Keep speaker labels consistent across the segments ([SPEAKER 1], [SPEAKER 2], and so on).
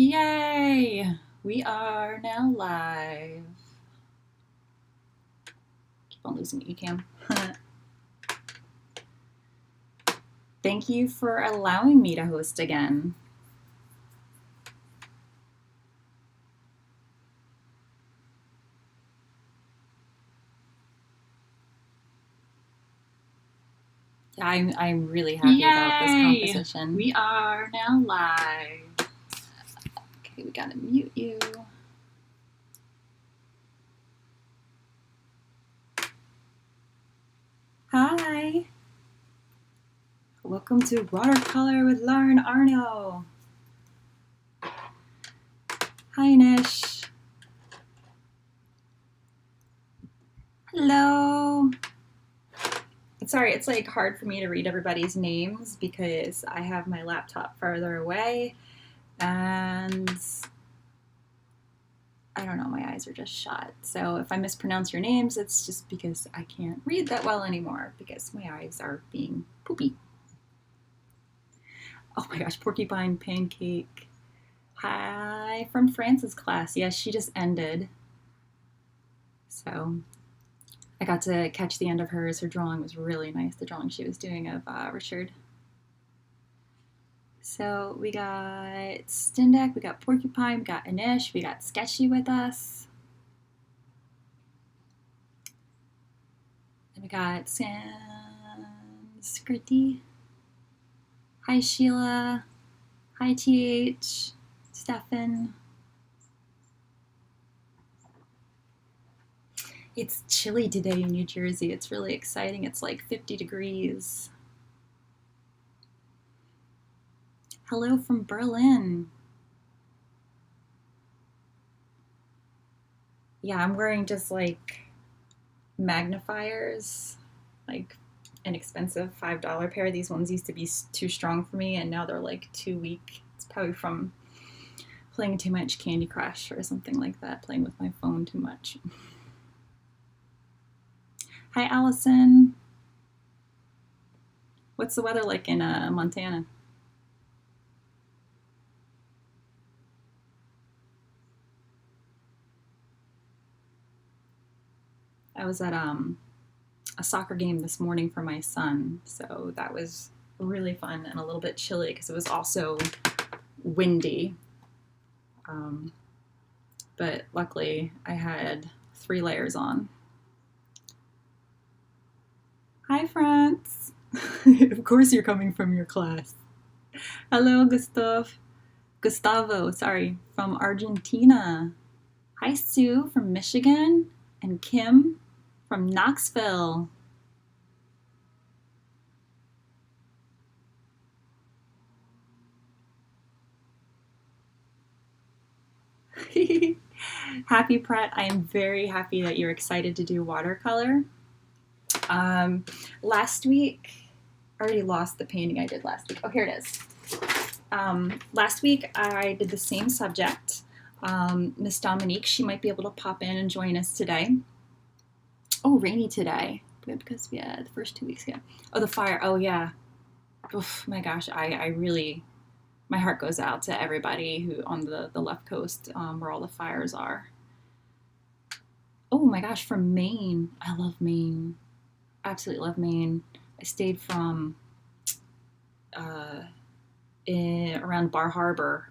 [SPEAKER 1] Yay! We are now live. Keep on losing Ecamm. Thank you for allowing me to host again. I'm really happy about this composition. We are now live. Okay, we gotta mute you. Hi. Welcome to Watercolor with Lauren Arno. Hi, Nish. Hello. Sorry, it's like hard for me to read everybody's names because I have my laptop farther away and I don't know, my eyes are just shut. So if I mispronounce your names, it's just because I can't read that well anymore because my eyes are being poopy. Oh my gosh, Porcupine Pancake. Hi, from France's class. Yes, she just ended. So I got to catch the end of hers. Her drawing was really nice, the drawing she was doing of Richard. So we got Stendek, we got Porcupine, we got Anish, we got Sketchy with us. And we got Sanskriti. Hi Sheila. Hi TH. Stefan. It's chilly today in New Jersey. It's really exciting. It's like 50 degrees. Hello from Berlin. Yeah, I'm wearing just like magnifiers, like inexpensive $5 pair. These ones used to be too strong for me and now they're like too weak. It's probably from playing too much Candy Crush or something like that, playing with my phone too much. Hi, Allison. What's the weather like in Montana? I was at a soccer game this morning for my son, so that was really fun and a little bit chilly because it was also windy. But luckily I had 3 layers on. Hi, France. Of course you're coming from your class. Hello, Gustavo, sorry, from Argentina. Hi, Sue from Michigan, and Kim from Knoxville. Happy Pratt, I am very happy that you're excited to do watercolor. Last week, I already lost the painting I did last week. Oh, here it is. Last week I did the same subject. Miss Dominique, she might be able to pop in and join us today. Oh, rainy today because the first 2 weeks ago. Oh, the fire. Oh, yeah. Oof, my gosh, I really, my heart goes out to everybody who on the left coast where all the fires are. Oh my gosh, from Maine. I love Maine. Absolutely love Maine. I stayed from around Bar Harbor,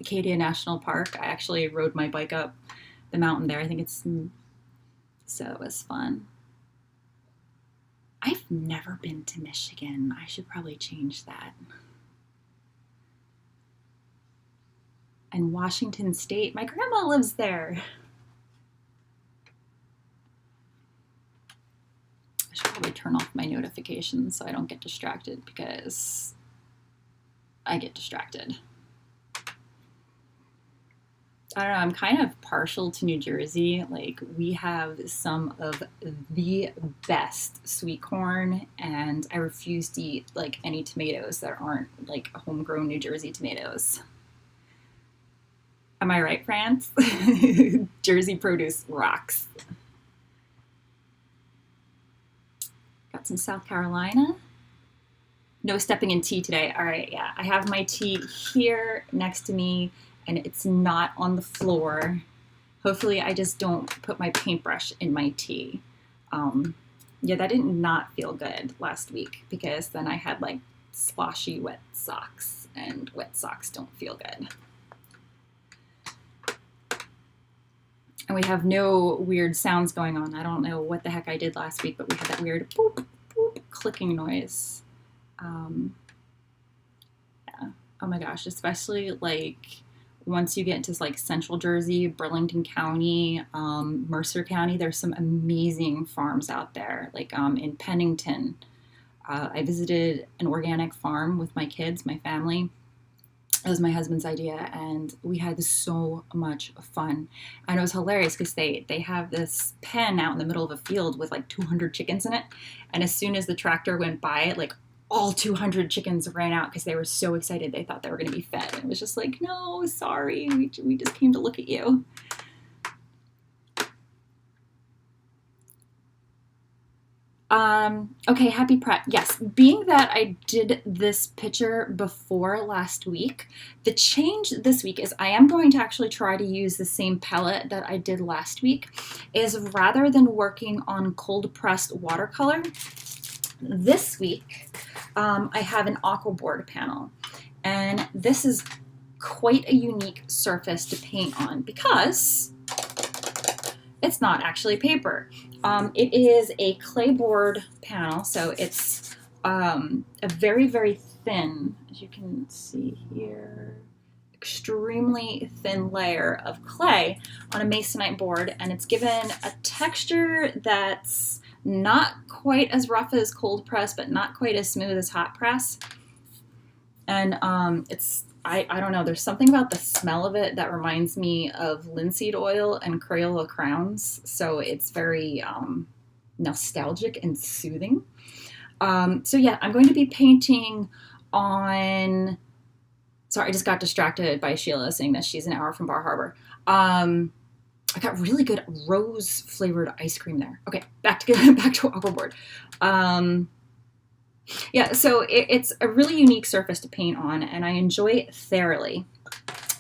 [SPEAKER 1] Acadia National Park. I actually rode my bike up the mountain there. I think it's, so it was fun. I've never been to Michigan. I should probably change that. And Washington State. My grandma lives there. I should probably turn off my notifications so I don't get distracted because I get distracted. I don't know, I'm kind of partial to New Jersey. Like, we have some of the best sweet corn, and I refuse to eat like any tomatoes that aren't like homegrown New Jersey tomatoes. Am I right, France? Jersey produce rocks. Got some South Carolina. No stepping in tea today. All right, yeah. I have my tea here next to me, and it's not on the floor. Hopefully I just don't put my paintbrush in my tea. Yeah, that did not feel good last week because then I had like sloshy wet socks, and wet socks don't feel good. And we have no weird sounds going on. I don't know what the heck I did last week, but we had that weird boop, boop, clicking noise. Yeah. Oh my gosh, especially like once you get into like Central Jersey, Burlington County, Mercer County, there's some amazing farms out there. Like in Pennington, I visited an organic farm with my kids, my family. It was my husband's idea, and we had so much fun. And it was hilarious because they have this pen out in the middle of a field with like 200 chickens in it. And as soon as the tractor went by, like all 200 chickens ran out because they were so excited. They thought they were going to be fed. And it was just like, no, sorry, we just came to look at you. Okay, happy prep. Yes, being that I did this picture before last week, the change this week is I am going to actually try to use the same palette that I did last week, is rather than working on cold pressed watercolor, this week I have an Aquabord panel, and this is quite a unique surface to paint on because it's not actually paper. It is a clay board panel, so it's a very, very thin, as you can see here, extremely thin layer of clay on a masonite board, and it's given a texture that's not quite as rough as cold press, but not quite as smooth as hot press. And I don't know, there's something about the smell of it that reminds me of linseed oil and Crayola crowns. So it's very nostalgic and soothing. So yeah, I'm going to be painting on, sorry, I just got distracted by Sheila saying that she's an hour from Bar Harbor. I got really good rose flavored ice cream there. Okay, back to Aquabord. Yeah, so it's a really unique surface to paint on, and I enjoy it thoroughly.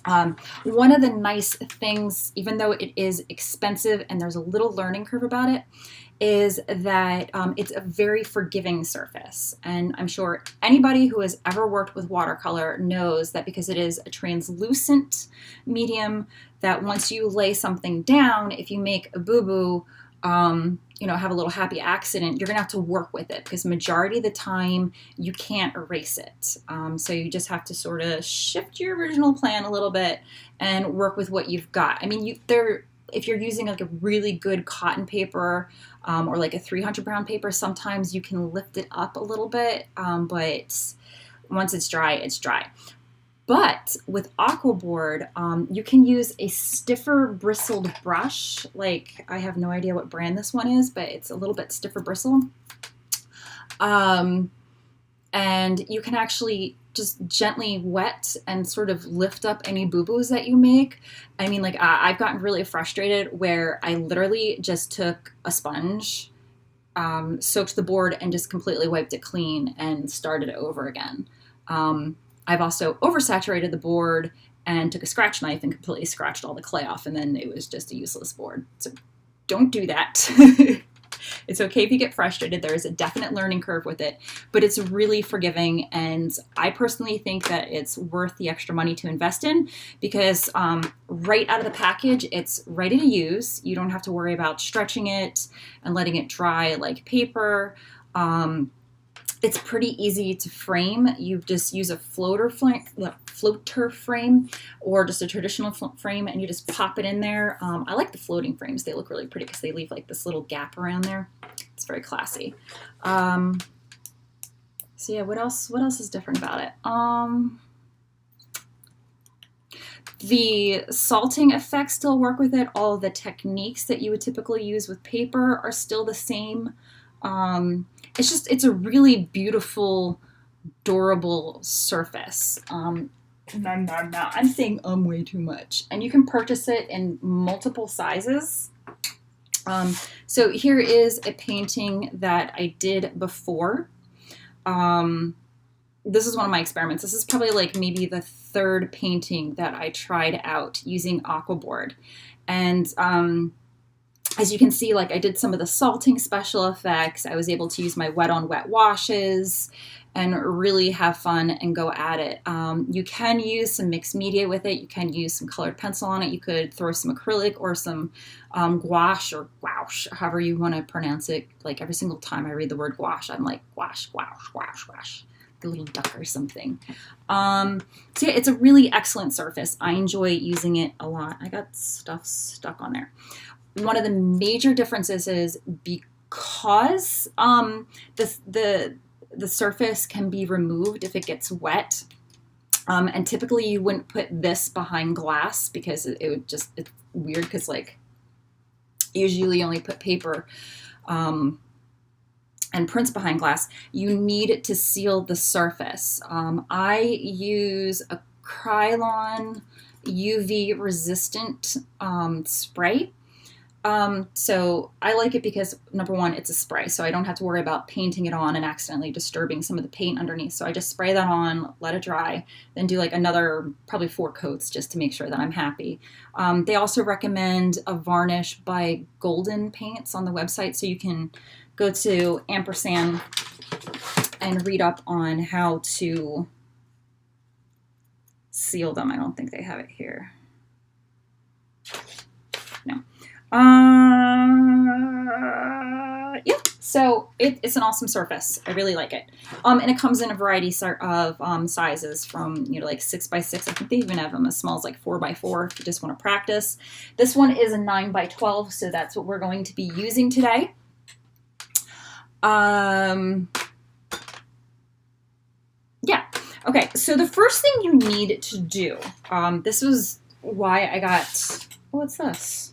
[SPEAKER 1] One of the nice things, even though it is expensive and there's a little learning curve about it, is that it's a very forgiving surface. And I'm sure anybody who has ever worked with watercolor knows that because it is a translucent medium, that once you lay something down, if you make a boo-boo, have a little happy accident, you're gonna have to work with it because majority of the time you can't erase it. So you just have to sort of shift your original plan a little bit and work with what you've got. I mean, if you're using like a really good cotton paper or like a 300-pound paper, sometimes you can lift it up a little bit, but once it's dry, it's dry. But with Aquabord, you can use a stiffer bristled brush. Like, I have no idea what brand this one is, but it's a little bit stiffer bristle. And you can actually just gently wet and sort of lift up any boo-boos that you make. I mean, like, I've gotten really frustrated where I literally just took a sponge, soaked the board, and just completely wiped it clean and started over again. I've also oversaturated the board and took a scratch knife and completely scratched all the clay off, and then it was just a useless board. So don't do that. It's okay if you get frustrated. There is a definite learning curve with it, but it's really forgiving, and I personally think that it's worth the extra money to invest in because right out of the package, it's ready to use. You don't have to worry about stretching it and letting it dry like paper. It's pretty easy to frame. You just use a floater frame or just a traditional frame, and you just pop it in there. I like the floating frames. They look really pretty because they leave like this little gap around there. It's very classy. So yeah, what else is different about it? The salting effects still work with it. All the techniques that you would typically use with paper are still the same. It's a really beautiful, durable surface. I'm saying way too much. And you can purchase it in multiple sizes. So here is a painting that I did before. this is one of my experiments. This is probably like maybe the third painting that I tried out using Aquabord. And as you can see, like I did some of the salting special effects. I was able to use my wet on wet washes and really have fun and go at it. You can use some mixed media with it. You can use some colored pencil on it. You could throw some acrylic or some gouache or gouache, however you want to pronounce it. Like every single time I read the word gouache, I'm like gouache, gouache, gouache, gouache. The little duck or something. So yeah, it's a really excellent surface. I enjoy using it a lot. I got stuff stuck on there. One of the major differences is because the surface can be removed if it gets wet. And typically you wouldn't put this behind glass because it would just, it's weird because like usually you only put paper and prints behind glass. You need to seal the surface. I use a Krylon UV resistant spray. So I like it because number one, it's a spray, so I don't have to worry about painting it on and accidentally disturbing some of the paint underneath. So I just spray that on, let it dry, then do like another probably 4 coats just to make sure that I'm happy. They also recommend a varnish by Golden Paints on the website, so you can go to ampersand and read up on how to seal them. I don't think they have it here. No. Yeah, so it's an awesome surface. I really like it. And it comes in a variety of sizes from, you know, like 6x6. I think they even have them as small as like 4x4 if you just want to practice. This one is a 9x12, so that's what we're going to be using today. Yeah. Okay, so the first thing you need to do, this was why I got, what's this?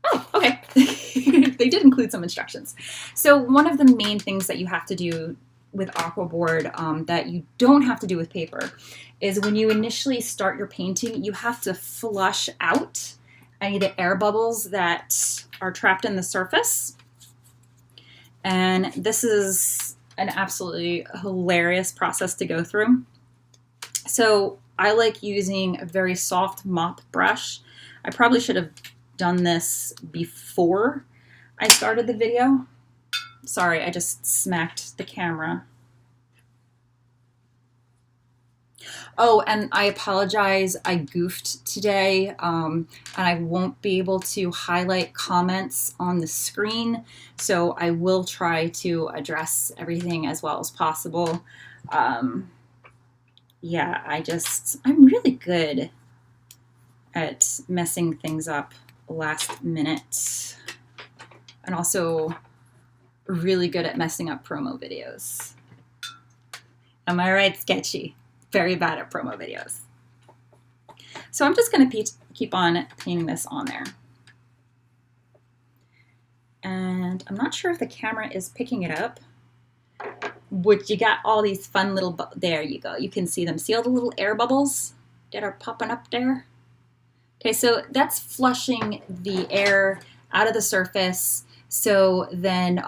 [SPEAKER 1] Oh, okay. They did include some instructions. So one of the main things that you have to do with Aquabord that you don't have to do with paper is when you initially start your painting, you have to flush out any of the air bubbles that are trapped in the surface. And this is an absolutely hilarious process to go through. So I like using a very soft mop brush. I probably should have done this before I started the video. Sorry, I just smacked the camera. Oh, and I apologize, I goofed today, and I won't be able to highlight comments on the screen, so I will try to address everything as well as possible. Yeah, I'm really good at messing things up last minute, and also really good at messing up promo videos. Am I right, Sketchy? Very bad at promo videos. So I'm just going to keep on painting this on there. And I'm not sure if the camera is picking it up, but you got all these fun little, there you go. You can see them. See all the little air bubbles that are popping up there? Okay, so that's flushing the air out of the surface. So then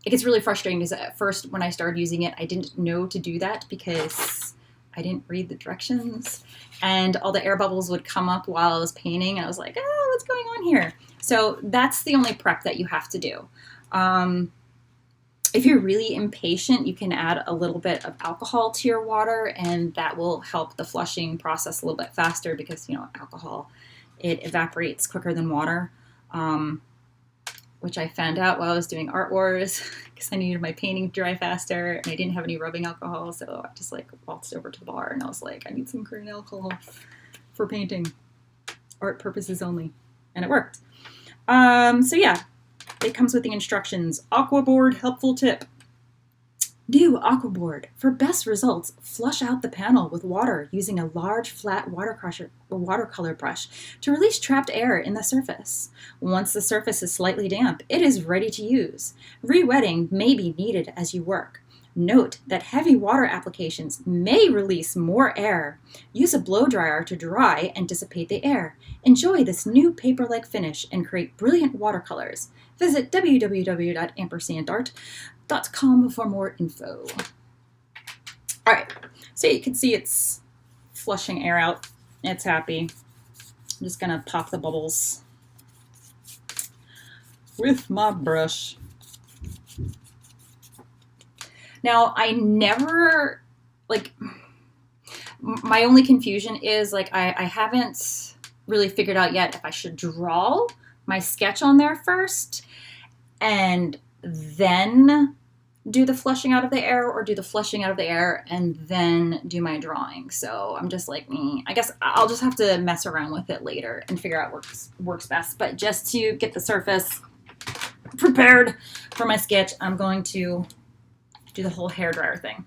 [SPEAKER 1] it gets really frustrating because at first when I started using it, I didn't know to do that because I didn't read the directions, and all the air bubbles would come up while I was painting, and I was like, oh, what's going on here? So that's the only prep that you have to do. If you're really impatient, you can add a little bit of alcohol to your water, and that will help the flushing process a little bit faster because, you know, alcohol, it evaporates quicker than water, which I found out while I was doing Art Wars because I needed my painting to dry faster, and I didn't have any rubbing alcohol, so I just like waltzed over to the bar and I was like, I need some Korean alcohol for painting, art purposes only, and it worked. So yeah, it comes with the instructions. Aquabord helpful tip. New Aquabord. For best results, flush out the panel with water using a large flat watercolor brush to release trapped air in the surface. Once the surface is slightly damp, it is ready to use. Re-wetting may be needed as you work. Note that heavy water applications may release more air. Use a blow dryer to dry and dissipate the air. Enjoy this new paper-like finish and create brilliant watercolors. Visit www.ampersandart.com for more info. All right, so you can see it's flushing air out. It's happy. I'm just gonna pop the bubbles with my brush. Now, I never, like, my only confusion is, like, I haven't really figured out yet if I should draw my sketch on there first and then do the flushing out of the air, or do the flushing out of the air and then do my drawing. So I'm just like, I guess I'll just have to mess around with it later and figure out what works best. But just to get the surface prepared for my sketch, I'm going to do the whole hairdryer thing.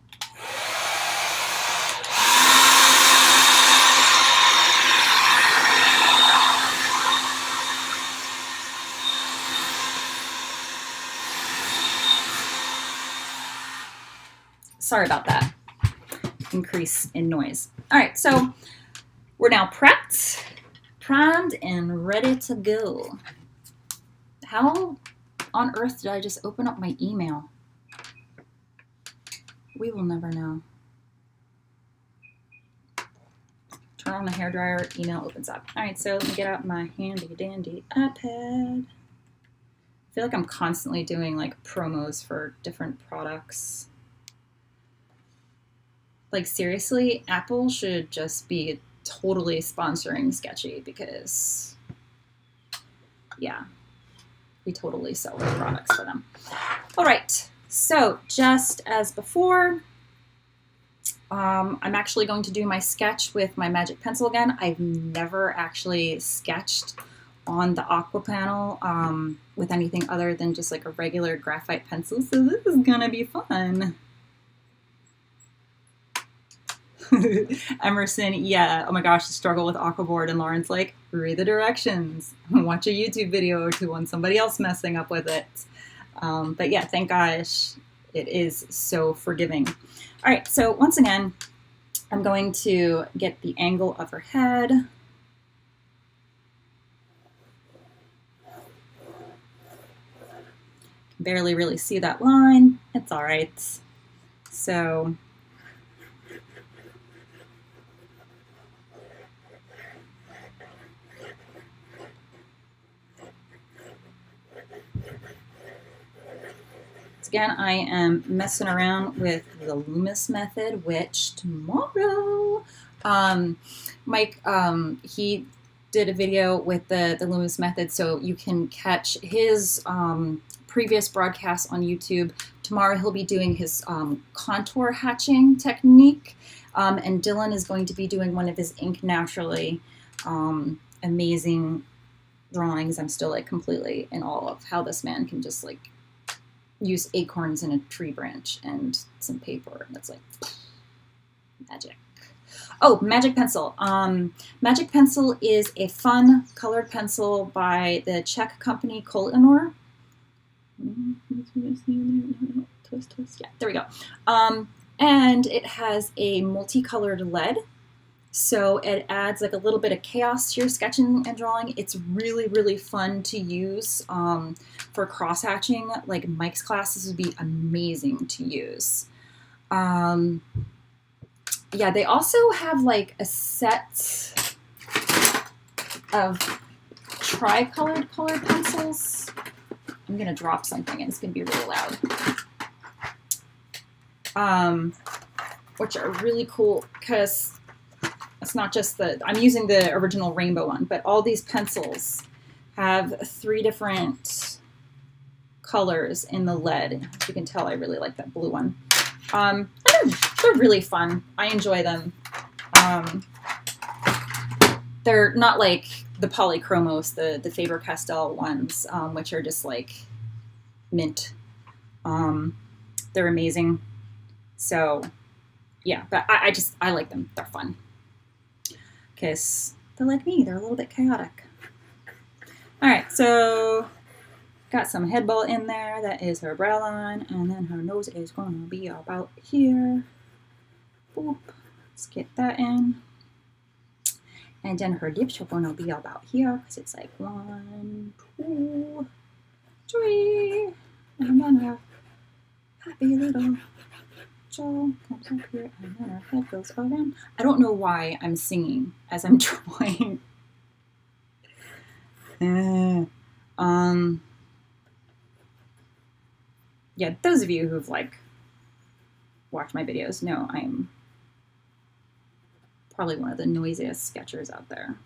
[SPEAKER 1] Sorry about that increase in noise. All right, so we're now prepped, primed, and ready to go. How on earth did I just open up my email? We will never know. Turn on the hairdryer, email opens up. All right, so let me get out my handy dandy iPad. I feel like I'm constantly doing like promos for different products. Like, seriously, Apple should just be totally sponsoring Sketchy, because, yeah, we totally sell their products for them. All right, so just as before, I'm actually going to do my sketch with my magic pencil again. I've never actually sketched on the Aqua panel with anything other than just like a regular graphite pencil, so this is gonna be fun. Emerson, yeah, oh my gosh, the struggle with Aquabord, and Lauren's like, read the directions, watch a YouTube video or two on somebody else messing up with it. But yeah, thank gosh, it is so forgiving. All right, so once again, I'm going to get the angle of her head. Barely really see that line. It's all right. So again, I am messing around with the Loomis method, which tomorrow, Mike, he did a video with the Loomis method, so you can catch his previous broadcasts on YouTube. Tomorrow he'll be doing his contour hatching technique, and Dylan is going to be doing one of his ink naturally amazing drawings. I'm still like completely in awe of how this man can just like use acorns in a tree branch and some paper, and it's like magic. Oh, magic pencil. Magic pencil is a fun colored pencil by the Czech company Kolinor. Twist, twist. Yeah, there we go. And it has a multicolored lead, so it adds like a little bit of chaos to your sketching and drawing. It's really, really fun to use for cross hatching. Like Mike's classes would be amazing to use. Yeah, they also have like a set of tri-colored colored pencils. I'm gonna drop something and it's gonna be really loud. Which are really cool because it's not just I'm using the original rainbow one, but all these pencils have 3 different colors in the lead. As you can tell, I really like that blue one. They're really fun. I enjoy them. They're not like the Polychromos, the Faber-Castell ones, which are just like mint. They're amazing. So yeah, but I like them. They're fun. Because they're like me. They're a little bit chaotic. All right, so Got some head ball in there. That is her brow line. And then her nose is going to be about here. Boop. Let's get that in. And then her lips are going to be about here because it's like 1, 2, 3. And then her happy little jaw comes up here. And then her head goes around. I don't know why I'm singing as I'm drawing. Yeah, those of you who've like watched my videos know I'm probably one of the noisiest sketchers out there.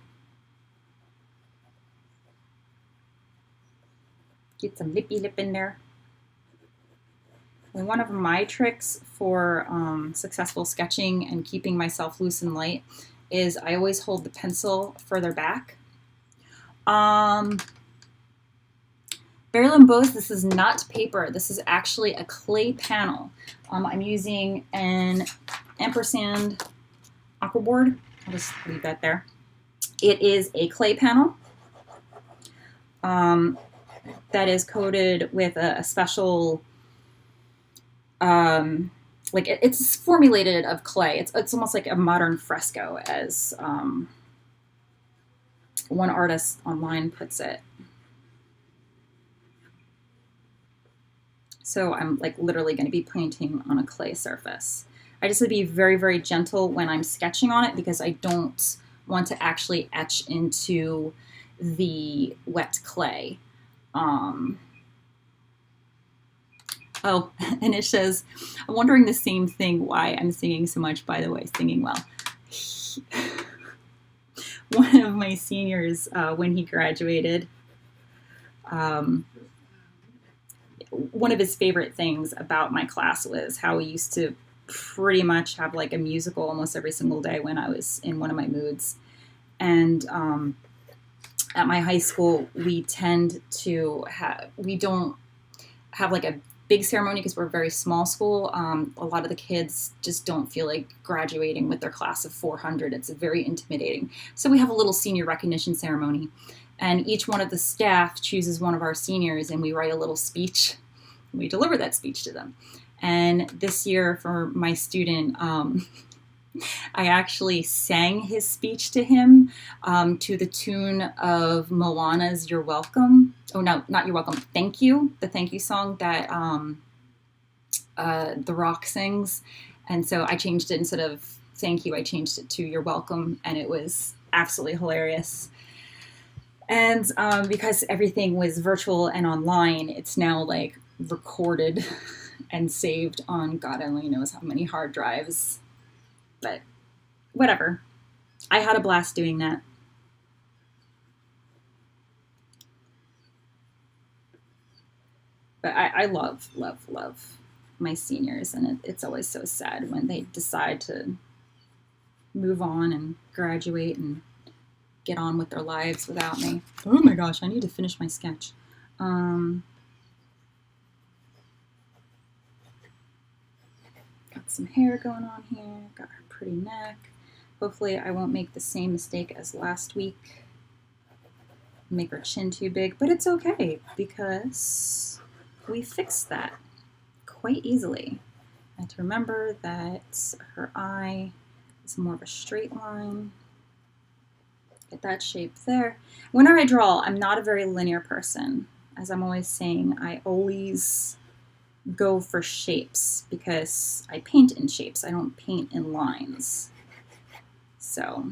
[SPEAKER 1] Get some lippy lip in there. And one of my tricks for successful sketching and keeping myself loose and light is I always hold the pencil further back. Barely Bose, this is not paper. This is actually a clay panel. I'm using an ampersand Aquabord. I'll just leave that there. It is a clay panel that is coated with a special, like it's formulated of clay. It's almost like a modern fresco, as one artist online puts it. So I'm like literally going to be painting on a clay surface. I just would be very, very gentle when I'm sketching on it because I don't want to actually etch into the wet clay. Oh, and it says, I'm wondering the same thing why I'm singing so much, by the way, singing well. One of my seniors, when he graduated, one of his favorite things about my class was how we used to pretty much have like a musical almost every single day when I was in one of my moods. And at my high school, we tend to we don't have like a big ceremony because we're a very small school. A lot of the kids just don't feel like graduating with their class of 400. It's very intimidating. So we have a little senior recognition ceremony. And each one of the staff chooses one of our seniors and we write a little speech. We deliver that speech to them. And this year for my student, I actually sang his speech to him to the tune of Moana's You're Welcome. Oh, no, not You're Welcome. Thank You, the thank you song that The Rock sings. And so I changed it, instead of thank you, I changed it to You're Welcome. And it was absolutely hilarious. And because everything was virtual and online, it's now like recorded and saved on God only knows how many hard drives. But whatever. I had a blast doing that. But I love, love, love my seniors. And it's always so sad when they decide to move on and graduate and get on with their lives without me. Oh my gosh, I need to finish my sketch. Got some hair going on here. Got her pretty neck. Hopefully I won't make the same mistake as last week. Make her chin too big, but it's okay because we fixed that quite easily. I have to remember that her eye is more of a straight line. Get that shape there. Whenever I draw, I'm not a very linear person. As I'm always saying, I always go for shapes because I paint in shapes. I don't paint in lines. So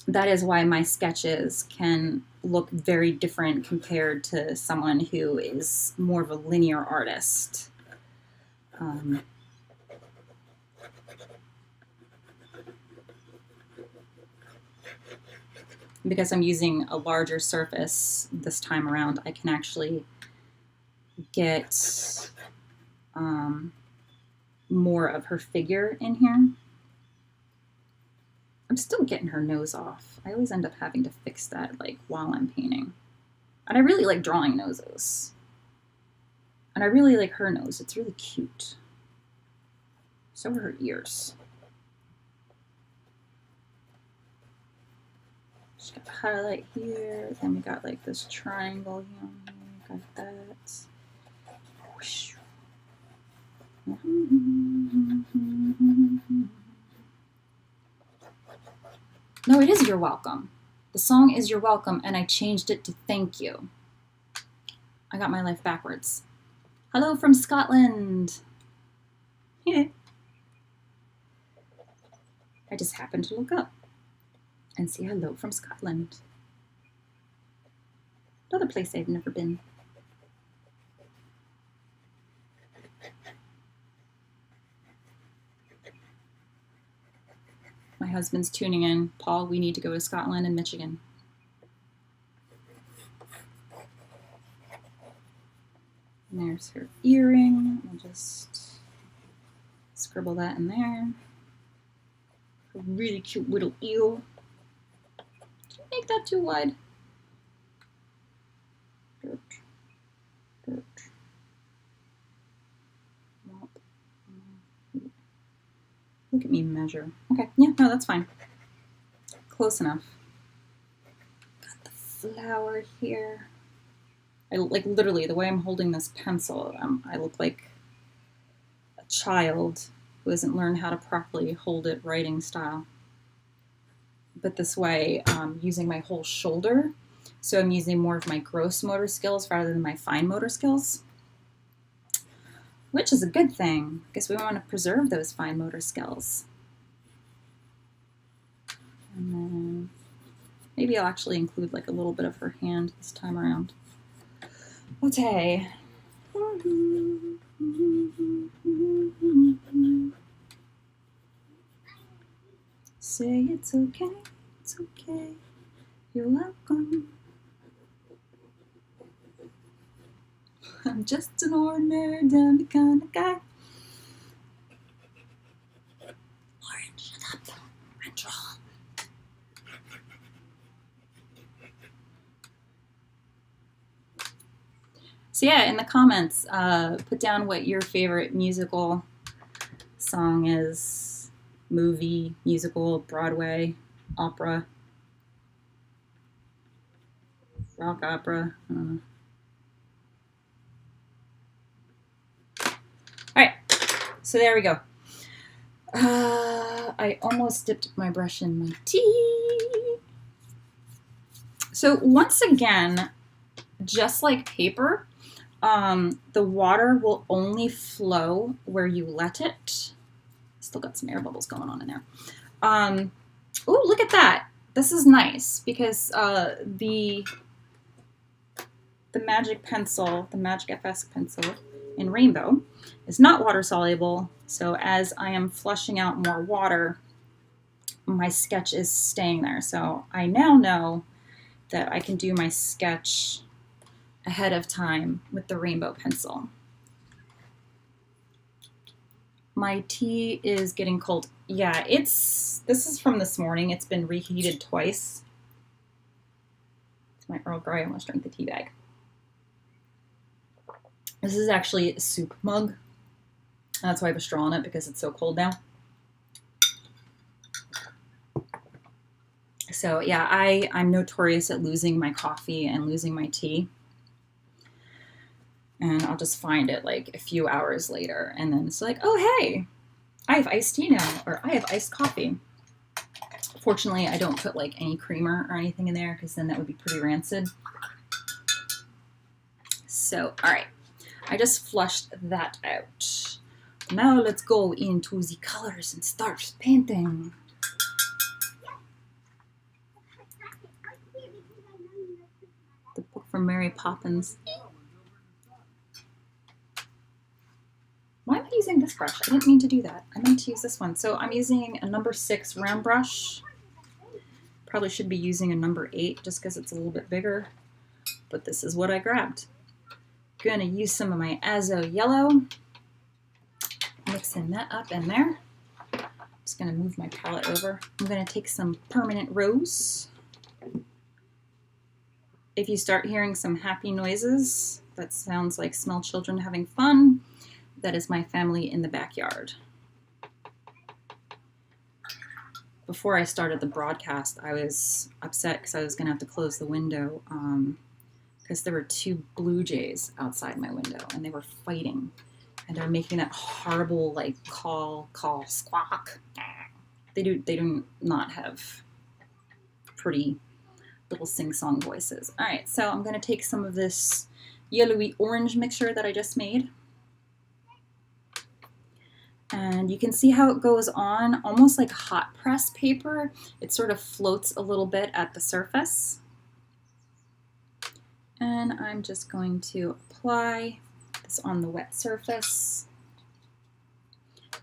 [SPEAKER 1] that is why my sketches can look very different compared to someone who is more of a linear artist. Because I'm using a larger surface this time around, I can actually get more of her figure in here. I'm still getting her nose off. I always end up having to fix that like while I'm painting. And I really like drawing noses. And I really like her nose. It's really cute. So are her ears. Just got a highlight here. Then we got like this triangle here. Got No, it is You're Welcome. The song is You're Welcome, and I changed it to Thank You. I got my life backwards. Hello from Scotland. Yeah. I just happened to look up and see hello from Scotland. Another place I've never been. My husband's tuning in. Paul, we need to go to Scotland and Michigan. And there's her earring. I'll just scribble that in there. A really cute little eel. Did you make that too wide? Dirt. Dirt. Nope. Look at me measure. Okay, yeah, no, that's fine. Close enough. Got the flower here. I like literally the way I'm holding this pencil, I look like a child who hasn't learned how to properly hold it writing style. But this way, using my whole shoulder, so I'm using more of my gross motor skills rather than my fine motor skills, which is a good thing because we want to preserve those fine motor skills. And then maybe I'll actually include like a little bit of her hand this time around. Okay. Say it's okay, you're welcome. I'm just an ordinary, dummy kind of guy. Lauren, shut up and draw. So yeah, in the comments, put down what your favorite musical song is. Movie, musical, Broadway, opera, rock opera. I don't know. All right, so there we go. I almost dipped my brush in my tea. So once again, just like paper, the water will only flow where you let it. Still got some air bubbles going on in there. Oh, look at that. This is nice because the magic pencil, the Magic FS pencil in Rainbow is not water soluble. So as I am flushing out more water, my sketch is staying there. So I now know that I can do my sketch ahead of time with the Rainbow pencil. My tea is getting cold. Yeah, this is from this morning. It's been reheated twice. It's my Earl Grey. I almost drank the tea bag. This is actually a soup mug. That's why I have a straw in it, because it's so cold now. So yeah, I'm notorious at losing my coffee and losing my tea. And I'll just find it like a few hours later. And then it's like, oh, hey, I have iced tea now, or I have iced coffee. Fortunately, I don't put like any creamer or anything in there because then that would be pretty rancid. So, all right, I just flushed that out. Now let's go into the colors and start painting. The book from Mary Poppins. Why am I using this brush? I didn't mean to do that. I meant to use this one. So I'm using a number 6 round brush. Probably should be using a number 8 just because it's a little bit bigger. But this is what I grabbed. Gonna use some of my Azo yellow. Mixing that up in there. Just gonna move my palette over. I'm gonna take some permanent rose. If you start hearing some happy noises, that sounds like small children having fun. That is my family in the backyard. Before I started the broadcast, I was upset because I was going to have to close the window because there were 2 blue jays outside my window and they were fighting. and they're making that horrible like call squawk. They do not have pretty little sing-song voices. All right, so I'm gonna take some of this yellowy orange mixture that I just made. And you can see how it goes on, almost like hot press paper. It sort of floats a little bit at the surface. And I'm just going to apply this on the wet surface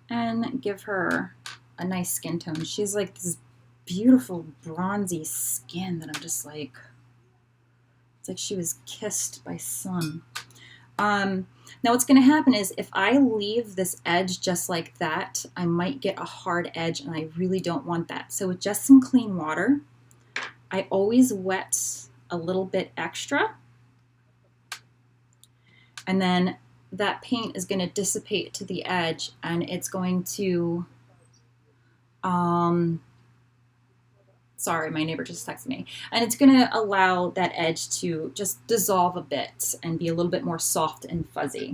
[SPEAKER 1] and give her a nice skin tone. She's like this beautiful bronzy skin that I'm just like, it's like she was kissed by sun. Now what's going to happen is if I leave this edge just like that, I might get a hard edge, and I really don't want that. So with just some clean water, I always wet a little bit extra, and then that paint is going to dissipate to the edge, and it's going to, sorry, my neighbor just texted me. And it's going to allow that edge to just dissolve a bit and be a little bit more soft and fuzzy.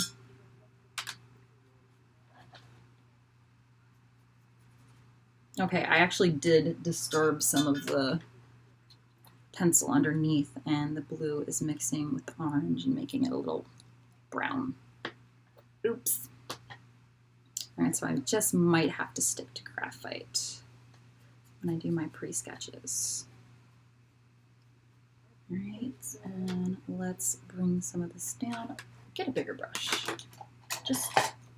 [SPEAKER 1] Okay, I actually did disturb some of the pencil underneath, and the blue is mixing with the orange and making it a little brown. Oops. All right, so I just might have to stick to graphite when I do my pre-sketches. All right, and let's bring some of this down. Get a bigger brush. Just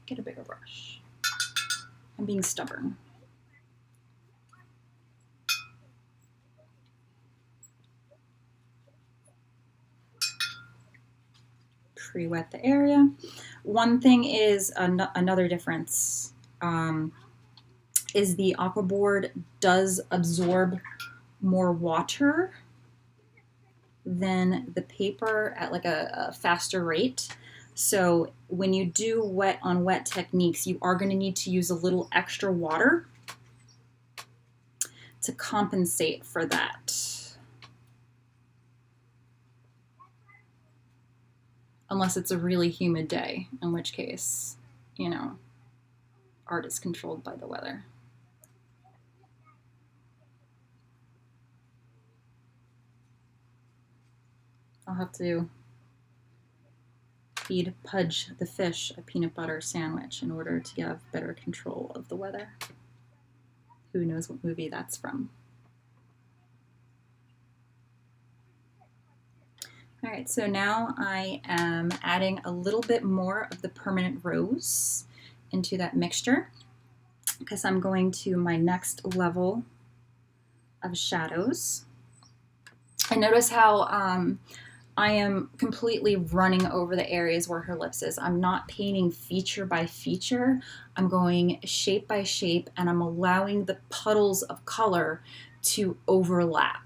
[SPEAKER 1] get a bigger brush. I'm being stubborn. Pre-wet the area. One thing is another difference is the Aquabord does absorb more water than the paper at like a faster rate. So when you do wet on wet techniques, you are going to need to use a little extra water to compensate for that. Unless it's a really humid day, in which case, you know, art is controlled by the weather. I'll have to feed Pudge the fish a peanut butter sandwich in order to have better control of the weather. Who knows what movie that's from. All right, so now I am adding a little bit more of the permanent rose into that mixture because I'm going to my next level of shadows. And notice how I am completely running over the areas where her lips is. I'm not painting feature by feature. I'm going shape by shape, and I'm allowing the puddles of color to overlap.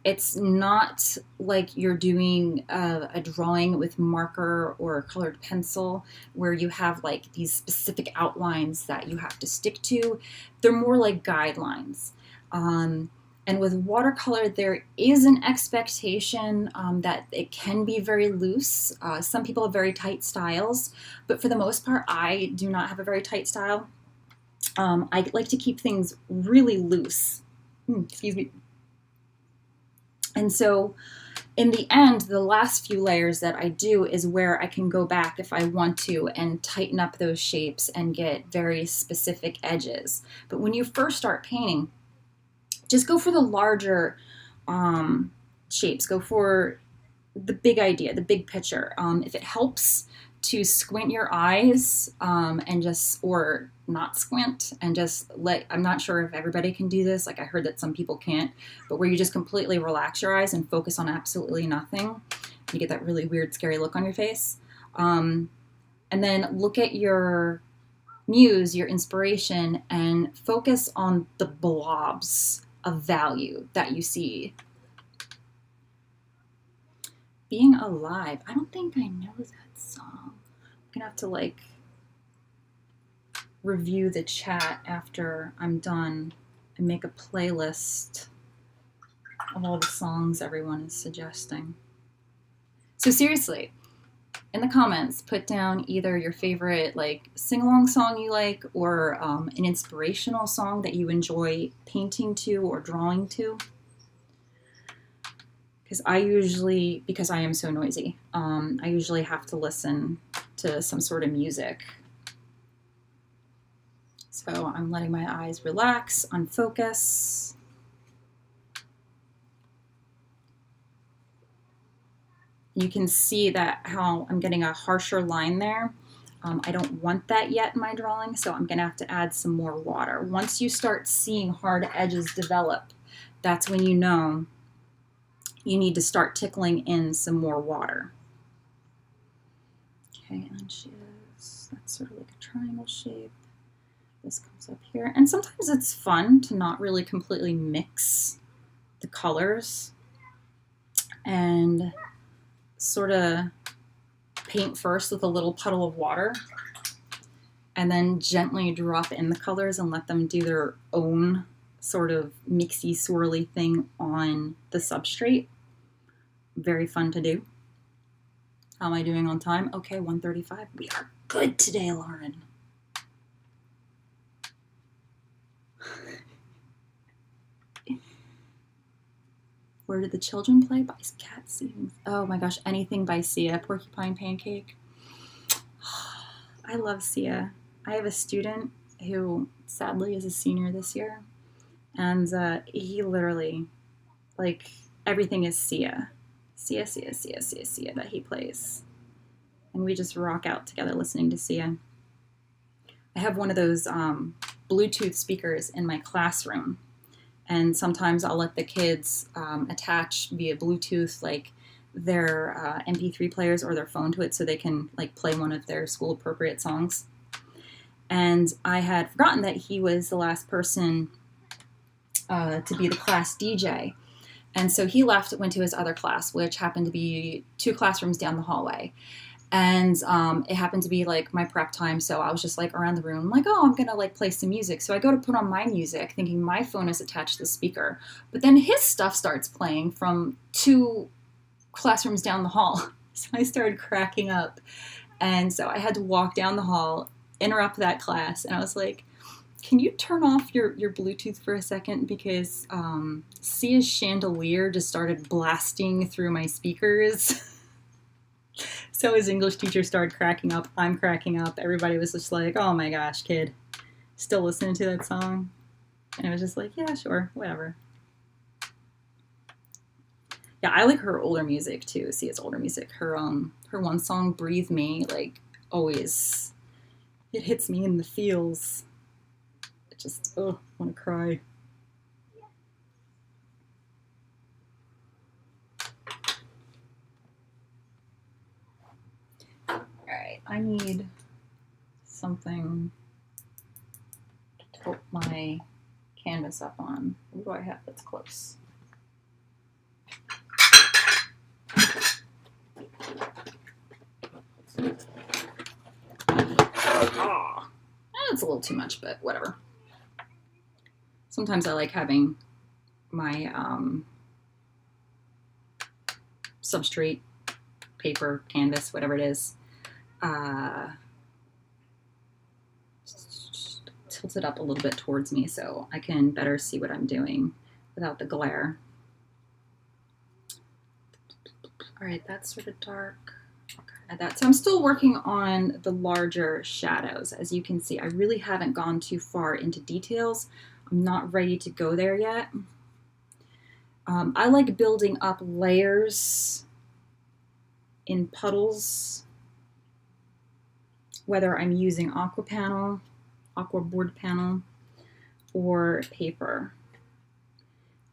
[SPEAKER 1] It's not like you're doing a drawing with marker or colored pencil where you have like these specific outlines that you have to stick to. They're more like guidelines. And with watercolor, there is an expectation that it can be very loose. Some people have very tight styles, but for the most part, I do not have a very tight style. I like to keep things really loose. Excuse me. And so in the end, the last few layers that I do is where I can go back if I want to and tighten up those shapes and get very specific edges. But when you first start painting, just go for the larger shapes. Go for the big idea, the big picture. If it helps to squint your eyes and just, or not squint and just let, I'm not sure if everybody can do this. Like I heard that some people can't, but where you just completely relax your eyes and focus on absolutely nothing. You get that really weird, scary look on your face. And then look at your muse, your inspiration, and focus on the blobs of value that you see. Being Alive. I don't think I know that song. I'm gonna have to like review the chat after I'm done and make a playlist of all the songs everyone is suggesting. So seriously, in the comments, put down either your favorite like sing-along song you like, or an inspirational song that you enjoy painting to or drawing to. Because because I am so noisy, I usually have to listen to some sort of music. So I'm letting my eyes relax, unfocus. You can see that how I'm getting a harsher line there. I don't want that yet in my drawing, so I'm gonna have to add some more water. Once you start seeing hard edges develop, that's when you know you need to start tickling in some more water. Okay, and that's sort of like a triangle shape. This comes up here. And sometimes it's fun to not really completely mix the colors and sort of paint first with a little puddle of water and then gently drop in the colors and let them do their own sort of mixy swirly thing on the substrate. Very fun to do. How am I doing on time? Okay, 1:35. We are good today, Lauren. Where did the children play? By Cat Stevens. Oh my gosh, anything by Sia. Porcupine Pancake. I love Sia. I have a student who sadly is a senior this year, and he literally, like, everything is Sia. Sia that he plays. And we just rock out together listening to Sia. I have one of those Bluetooth speakers in my classroom. And sometimes I'll let the kids attach via Bluetooth like their MP3 players or their phone to it so they can like play one of their school appropriate songs. And I had forgotten that he was the last person to be the class DJ. And so he left, went to his other class, which happened to be 2 classrooms down the hallway. And it happened to be like my prep time, so I was just like around the room, I'm like, oh, I'm gonna like play some music. So I go to put on my music, thinking my phone is attached to the speaker, but then his stuff starts playing from 2 classrooms down the hall. So I started cracking up, and so I had to walk down the hall, interrupt that class, and I was like, can you turn off your Bluetooth for a second, because Sia's chandelier just started blasting through my speakers. So his English teacher started cracking up. I'm cracking up. Everybody was just like, oh my gosh, kid, still listening to that song? And I was just like, yeah, sure, whatever. Yeah, I like her older music too. See, it's older music. Her one song, Breathe Me, like always, it hits me in the feels. It just, oh, I want to cry. Alright, I need something to tilt my canvas up on. What do I have that's close? Oh, that's a little too much, but whatever. Sometimes I like having my substrate, paper, canvas, whatever it is, tilted up a little bit towards me so I can better see what I'm doing without the glare. All right, that's sort of dark. Okay, so I'm still working on the larger shadows. As you can see, I really haven't gone too far into details. I'm not ready to go there yet. I like building up layers in puddles, whether I'm using Aquabord panel, or paper.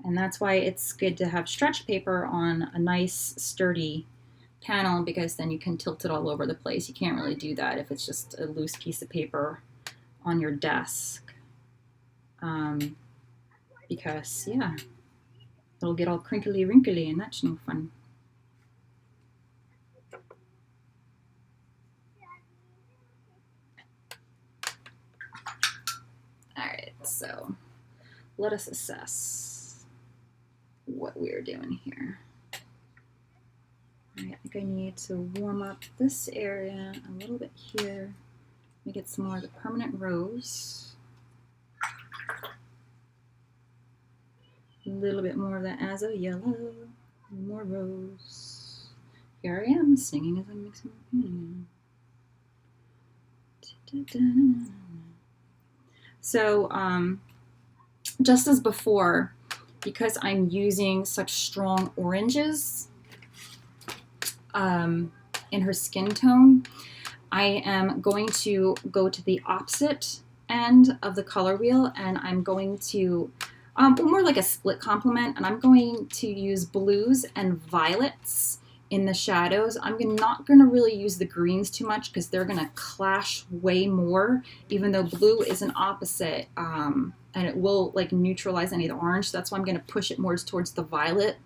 [SPEAKER 1] And that's why it's good to have stretch paper on a nice sturdy panel, because then you can tilt it all over the place. You can't really do that if it's just a loose piece of paper on your desk. Because, yeah, it'll get all crinkly wrinkly and that's no fun. Alright, so let us assess what we're doing here. I think I need to warm up this area a little bit here. Let me get some more of the permanent rose. A little bit more of that Azo yellow. More rose. Here I am singing as I'm mixing my painting. So, just as before, because I'm using such strong oranges in her skin tone, I am going to go to the opposite end of the color wheel, and I'm going to, more like a split complement, and I'm going to use blues and violets in the shadows. I'm not going to really use the greens too much because they're going to clash way more, even though blue is an opposite, and it will like neutralize any of the orange. So that's why I'm going to push it more towards the violet.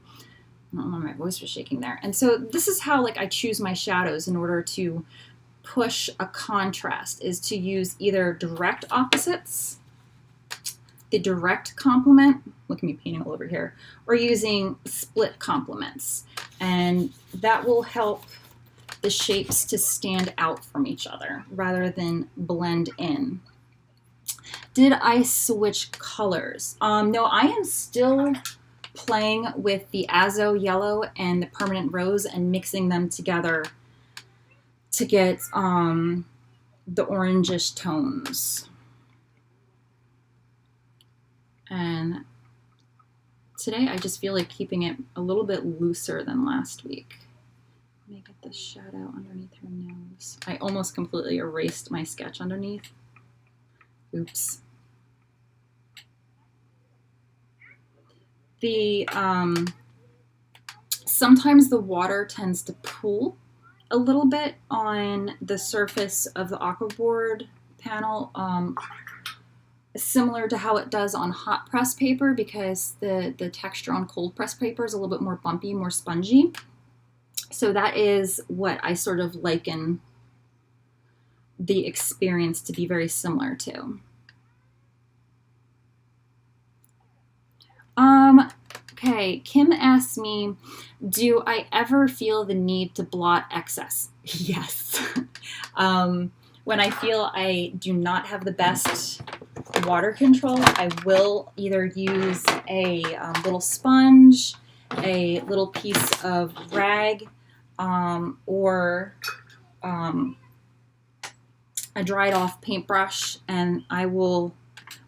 [SPEAKER 1] I don't know, my voice was shaking there. And so this is how like I choose my shadows in order to push a contrast, is to use either direct opposites, the direct complement, look at me painting all over here, or using split complements. And that will help the shapes to stand out from each other rather than blend in. Did I switch colors? No, I am still playing with the Azo yellow and the permanent rose and mixing them together to get the orangish tones. And today I just feel like keeping it a little bit looser than last week. Let me get the shadow underneath her nose. I almost completely erased my sketch underneath. Oops. Sometimes the water tends to pool a little bit on the surface of the Aquabord panel, similar to how it does on hot press paper, because the texture on cold press paper is a little bit more bumpy, more spongy. So that is what I sort of liken the experience to be very similar to. Okay, Kim asked me, do I ever feel the need to blot excess? Yes. When I feel I do not have the best water control, I will either use a little sponge, a little piece of rag, or a dried off paintbrush, and I will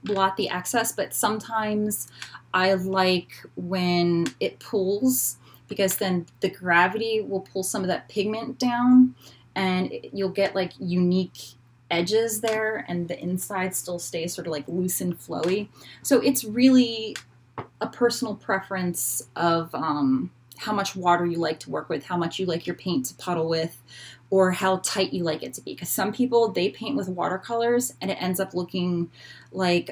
[SPEAKER 1] blot the excess. But sometimes I like when it pools, because then the gravity will pull some of that pigment down and you'll get like unique edges there, and the inside still stays sort of like loose and flowy. So it's really a personal preference of how much water you like to work with, how much you like your paint to puddle with, or how tight you like it to be. Because some people, they paint with watercolors and it ends up looking like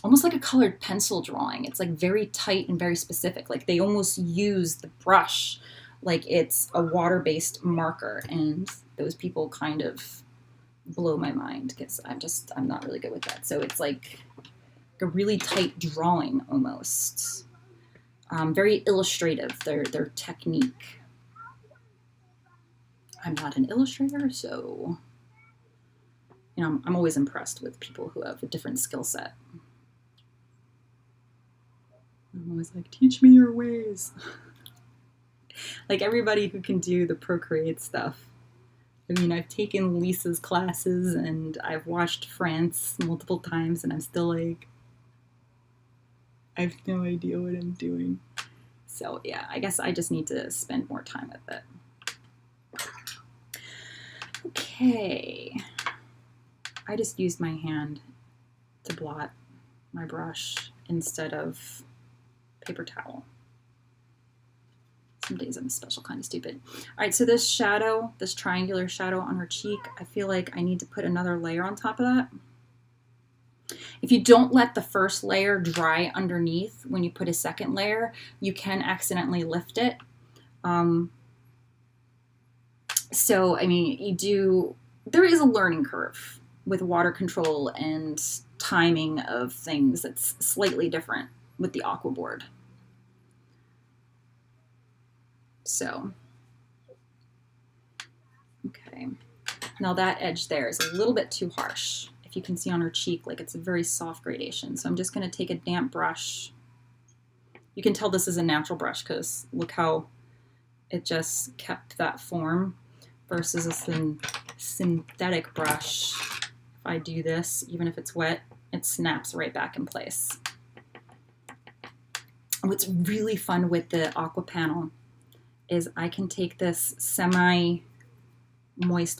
[SPEAKER 1] almost like a colored pencil drawing. It's like very tight and very specific. Like they almost use the brush like it's a water-based marker, and those people kind of blow my mind because I'm not really good with that. So it's like a really tight drawing almost. Very illustrative, their technique. I'm not an illustrator, so you know, I'm always impressed with people who have a different skill set. I'm always like, teach me your ways. Like everybody who can do the Procreate stuff. I mean, I've taken Lisa's classes and I've watched France multiple times, and I'm still like, I have no idea what I'm doing. So yeah, I guess I just need to spend more time with it. Okay. I just used my hand to blot my brush instead of paper towel. Some days I'm a special kind of stupid. All right, so this shadow, this triangular shadow on her cheek, I feel like I need to put another layer on top of that. If you don't let the first layer dry underneath when you put a second layer, you can accidentally lift it. So, I mean, there is a learning curve with water control and timing of things that's slightly different with the Aquabord. So, okay. Now that edge there is a little bit too harsh. If you can see on her cheek, like it's a very soft gradation. So I'm just gonna take a damp brush. You can tell this is a natural brush because look how it just kept that form versus a synthetic brush. If I do this, even if it's wet, it snaps right back in place. What's really fun with the Aqua panel is I can take this semi-moist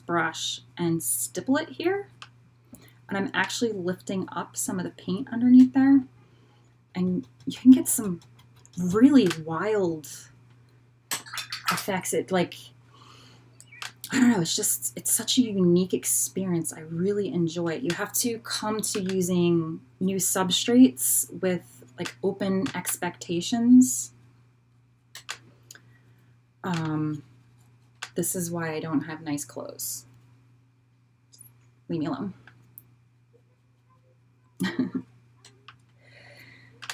[SPEAKER 1] brush and stipple it here. And I'm actually lifting up some of the paint underneath there. And you can get some really wild effects. It like, I don't know, it's such a unique experience. I really enjoy it. You have to come to using new substrates with like open expectations. This is why I don't have nice clothes. Leave me alone.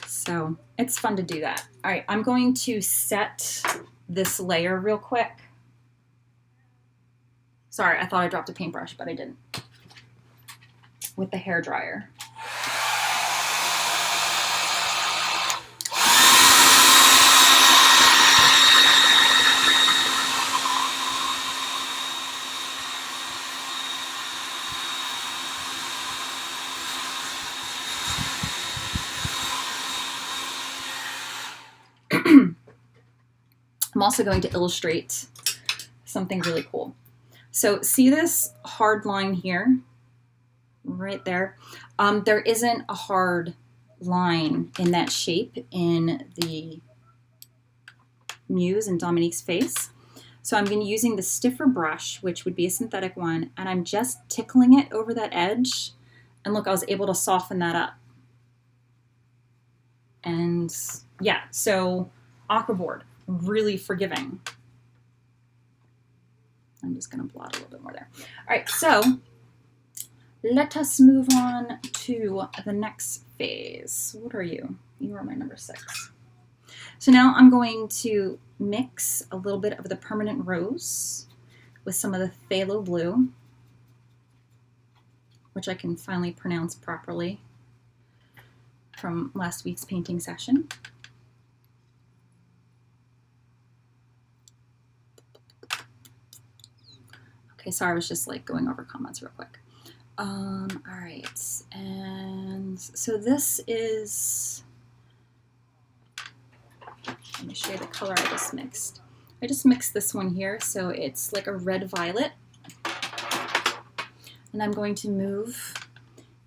[SPEAKER 1] So it's fun to do that. All right, I'm going to set this layer real quick. Sorry, I thought I dropped a paintbrush, but I didn't. With the hair dryer. I'm also going to illustrate something really cool. So see this hard line here, right there? There isn't a hard line in that shape in the Muse and Dominique's face. So I'm going to be using the stiffer brush, which would be a synthetic one, and I'm just tickling it over that edge. And look, I was able to soften that up. And yeah, so Aquabord, really forgiving. I'm just going to blot a little bit more there. All right, so let us move on to the next phase. What are you? You are my number 6. So now I'm going to mix a little bit of the permanent rose with some of the phthalo blue, which I can finally pronounce properly from last week's painting session. Okay, sorry, I was just like going over comments real quick. All right, and so this is, let me show you the color I just mixed. I just mixed this one here, so it's like a red violet. And I'm going to move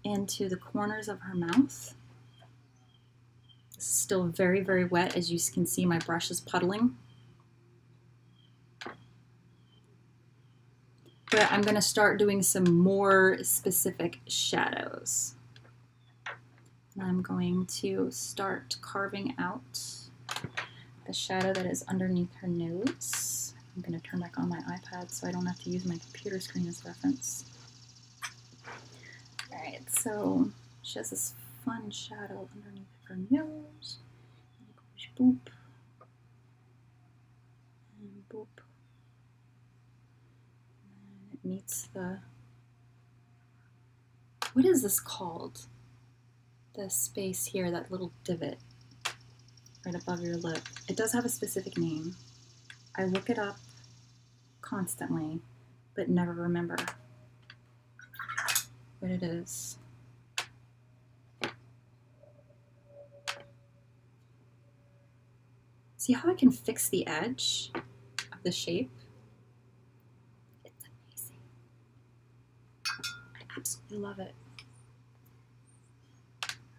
[SPEAKER 1] into the corners of her mouth. This is still very, very wet. As you can see, my brush is puddling. But I'm going to start doing some more specific shadows. And I'm going to start carving out the shadow that is underneath her nose. I'm going to turn back on my iPad so I don't have to use my computer screen as reference. Alright, so she has this fun shadow underneath her nose. Boop. And boop. And it meets the... What is this called? The space here, that little divot right above your lip. It does have a specific name. I look it up constantly, but never remember what it is. See how I can fix the edge of the shape? It's amazing. I absolutely love it.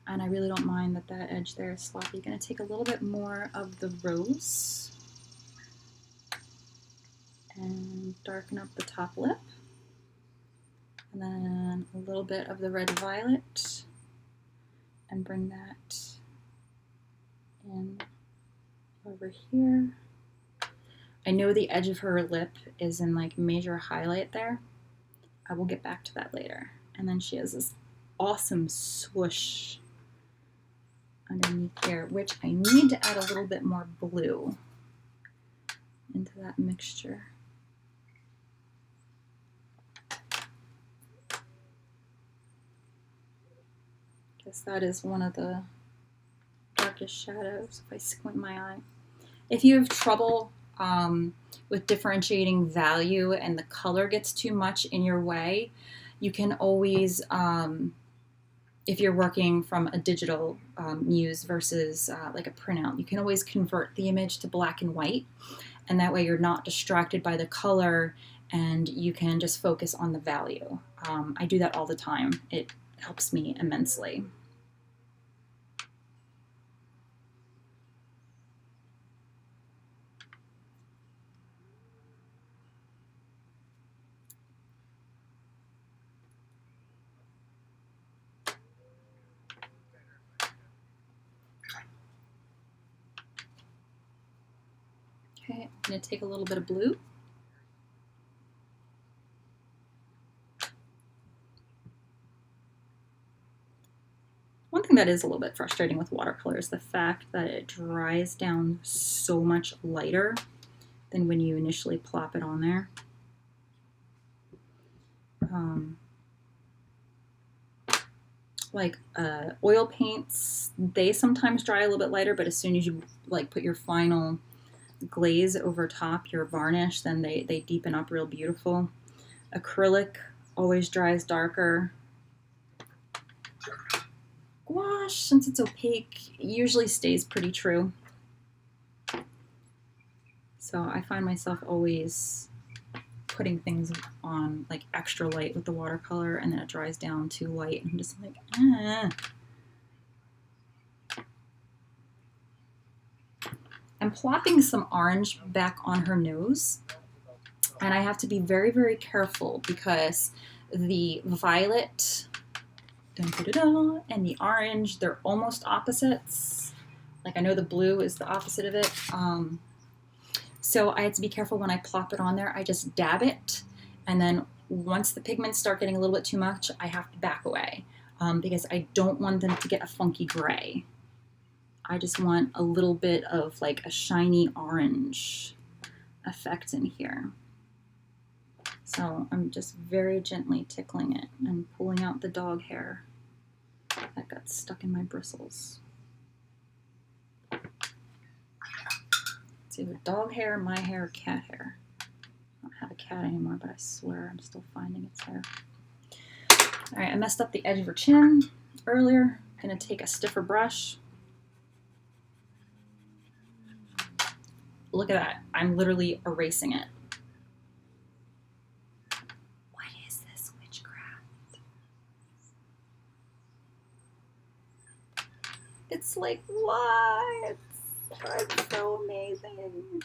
[SPEAKER 1] And I really don't mind that that edge there is sloppy. Gonna take a little bit more of the rose and darken up the top lip. And then a little bit of the red violet and bring that in over here. I know the edge of her lip is in like major highlight there. I will get back to that later. And then she has this awesome swoosh underneath here, which I need to add a little bit more blue. into that mixture. Guess that is one of the darkest shadows if I squint my eye. If you have trouble with differentiating value and the color gets too much in your way, you can always, if you're working from a digital muse versus like a printout, you can always convert the image to black and white, and that way you're not distracted by the color and you can just focus on the value. I do that all the time. It helps me immensely. Okay, I'm going to take a little bit of blue. One thing that is a little bit frustrating with watercolor is the fact that it dries down so much lighter than when you initially plop it on there. Like oil paints, they sometimes dry a little bit lighter, but as soon as you like put your final glaze over top, your varnish, then they deepen up real beautiful. Acrylic always dries darker. Gouache, since it's opaque, usually stays pretty true. So I find myself always putting things on like extra light with the watercolor, and then it dries down too light, and I'm just like, I'm plopping some orange back on her nose, and I have to be very, very careful because the violet and the orange, they're almost opposites. Like I know the blue is the opposite of it. So I have to be careful when I plop it on there. I just dab it, and then once the pigments start getting a little bit too much, I have to back away because I don't want them to get a funky gray. I just want a little bit of like a shiny orange effect in here. So I'm just very gently tickling it and pulling out the dog hair that got stuck in my bristles. It's either dog hair, my hair, or cat hair. I don't have a cat anymore, but I swear I'm still finding its hair. All right, I messed up the edge of her chin earlier. I'm gonna take a stiffer brush. Look at that, I'm literally erasing it. What is this witchcraft? It's like, what? It's so amazing.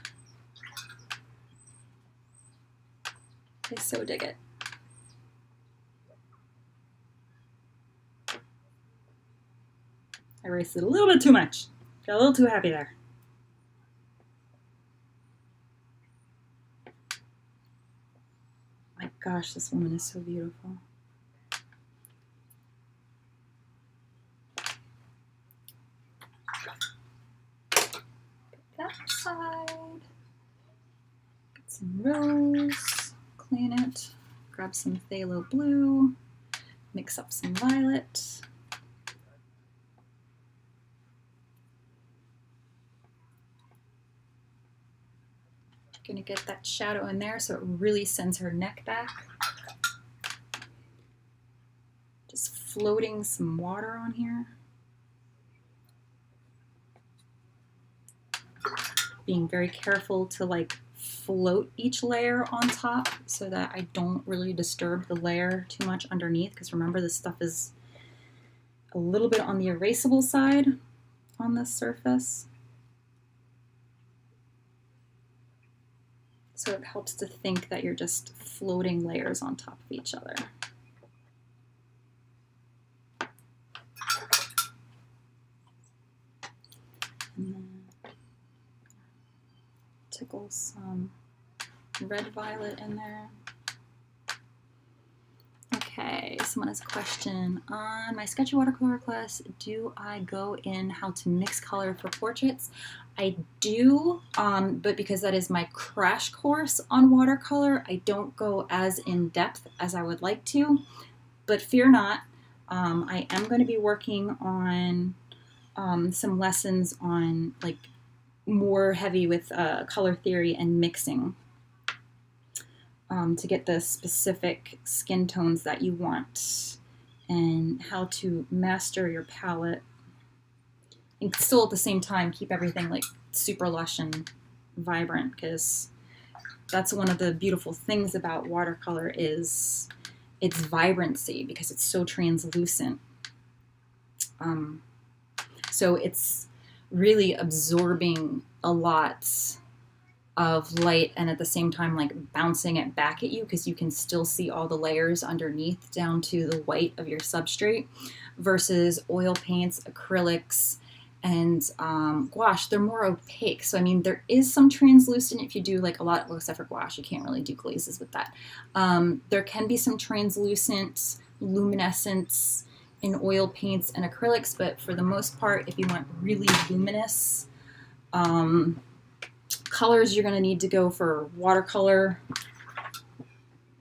[SPEAKER 1] I so dig it. I erased it a little bit too much. Got a little too happy there. My gosh, this woman is so beautiful. That side. Get some rose, clean it, grab some phthalo blue, mix up some violet. Gonna get that shadow in there so it really sends her neck back. Just floating some water on here. Being very careful to like float each layer on top so that I don't really disturb the layer too much underneath, because remember this stuff is a little bit on the erasable side on this surface. So it helps to think that you're just floating layers on top of each other. And then tickle some red violet in there. Okay, Okay, someone has a question. On my sketchy watercolor class, do I go in how to mix color for portraits? I do, but because that is my crash course on watercolor, I don't go as in depth as I would like to. But fear not, I am going to be working on some lessons on like more heavy with color theory and mixing. To get the specific skin tones that you want and how to master your palette and still at the same time keep everything like super lush and vibrant, because that's one of the beautiful things about watercolor is its vibrancy, because it's so translucent. So it's really absorbing a lot of light and at the same time like bouncing it back at you, because you can still see all the layers underneath down to the white of your substrate, versus oil paints, acrylics, and gouache. They're more opaque. So I mean, there is some translucent if you do like a lot, well, except for gouache, you can't really do glazes with that. There can be some translucent luminescence in oil paints and acrylics, but for the most part, if you want really luminous colors, you're going to need to go for watercolor,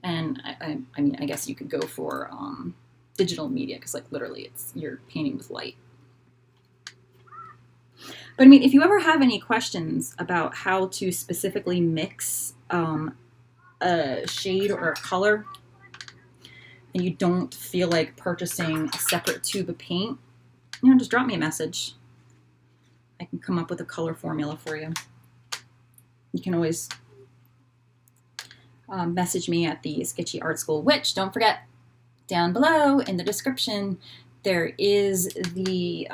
[SPEAKER 1] and I mean, I guess you could go for digital media, because like literally you're painting with light. But I mean, if you ever have any questions about how to specifically mix a shade or a color, and you don't feel like purchasing a separate tube of paint, you know, just drop me a message. I can come up with a color formula for you. You can always message me at the Sketchy Art School, which, don't forget, down below in the description, there is the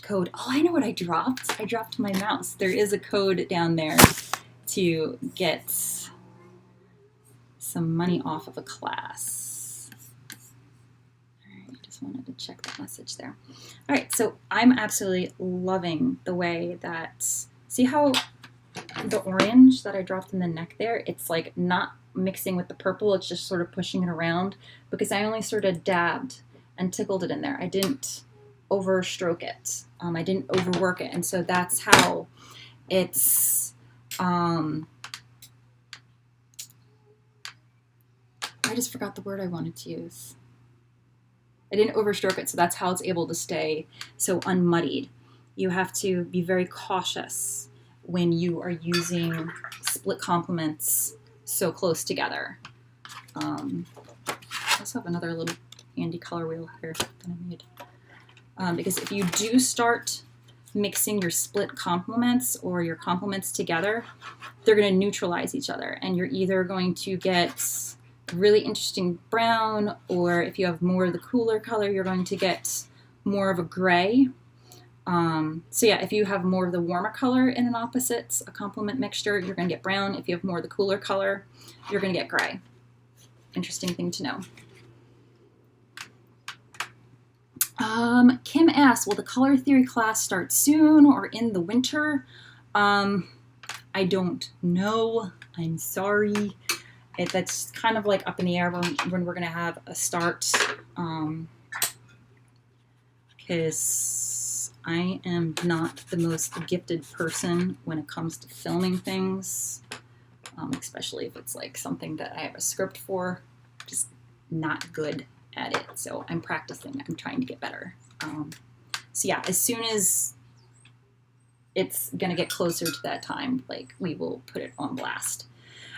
[SPEAKER 1] code. Oh, I know what I dropped. I dropped my mouse. There is a code down there to get some money off of a class. All right, just wanted to check that message there. All right, so I'm absolutely loving the way that, see how the orange that I dropped in the neck there, it's like not mixing with the purple, it's just sort of pushing it around, because I only sort of dabbed and tickled it in there. I didn't overstroke it. I didn't overwork it. And so that's how it's, I just forgot the word I wanted to use. I didn't overstroke it, so that's how it's able to stay so unmuddied. You have to be very cautious when you are using split complements so close together. I also have another little handy color wheel here that I made. Because if you do start mixing your split complements or your complements together, they're going to neutralize each other, and you're either going to get really interesting brown, or if you have more of the cooler color, you're going to get more of a gray. So yeah, if you have more of the warmer color in an opposite, a complement mixture, you're going to get brown. If you have more of the cooler color, you're going to get gray. Interesting thing to know. Kim asks, will the color theory class start soon or in the winter? I don't know. I'm sorry. That's kind of like up in the air when we're going to have a start, because I am not the most gifted person when it comes to filming things, especially if it's like something that I have a script for. Just not good at it. So I'm practicing. I'm trying to get better. So yeah, as soon as it's going to get closer to that time, like, we will put it on blast.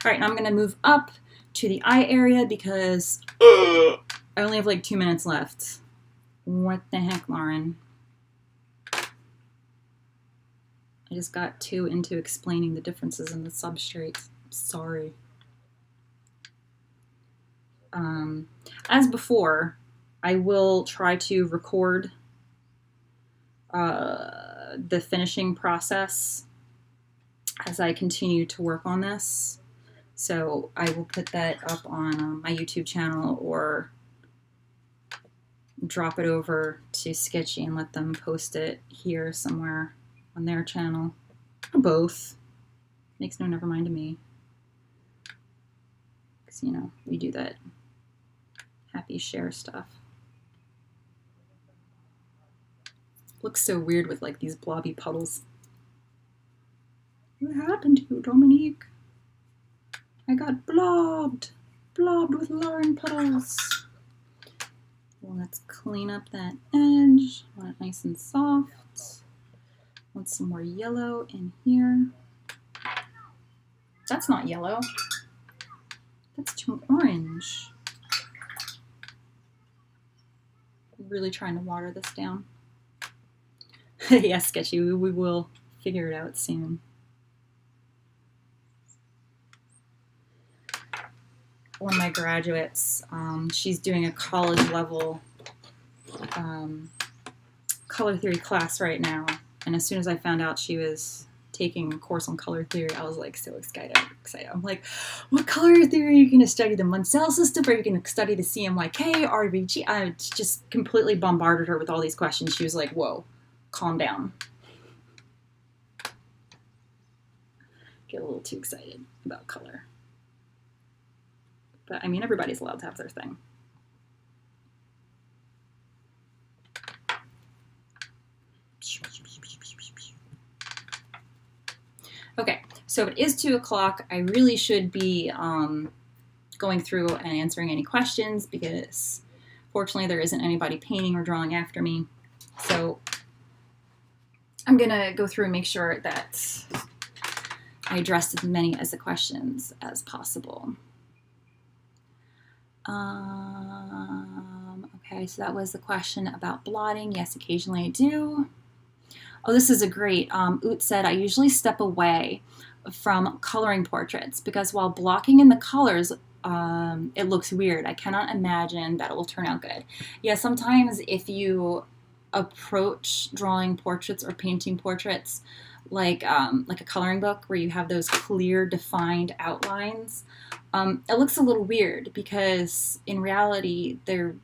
[SPEAKER 1] All right, now I'm going to move up to the eye area because I only have like 2 minutes left. What the heck, Lauren? I just got too into explaining the differences in the substrates. Sorry. As before, I will try to record the finishing process as I continue to work on this. So I will put that up on my YouTube channel, or drop it over to Sketchy and let them post it here somewhere on their channel. Or both. Makes no never mind to me. Because, you know, we do that happy share stuff. Looks so weird with like these blobby puddles. What happened to you, Dominique? I got blobbed with Lauren puddles. Well, let's clean up that edge. I want it nice and soft. Want some more yellow in here. That's not yellow. That's too orange. I'm really trying to water this down. Yeah, sketchy. We will figure it out soon. One of my graduates, she's doing a college level color theory class right now. And as soon as I found out she was taking a course on color theory, I was like so excited. I'm like, what color theory are you going to study? The Munsell system? Or are you going to study the CMYK, RBG? I just completely bombarded her with all these questions. She was like, whoa, calm down. Get a little too excited about color. But I mean, everybody's allowed to have their thing. Okay, so it is 2 o'clock. I really should be going through and answering any questions because fortunately there isn't anybody painting or drawing after me. So I'm gonna go through and make sure that I addressed as many as the questions as possible. Okay, so that was the question about blotting. Yes, occasionally I do. Oh, this is a great. Oot said, I usually step away from coloring portraits because while blocking in the colors, it looks weird. I cannot imagine that it will turn out good. Yeah, sometimes if you approach drawing portraits or painting portraits like a coloring book where you have those clear, defined outlines, it looks a little weird because in reality, there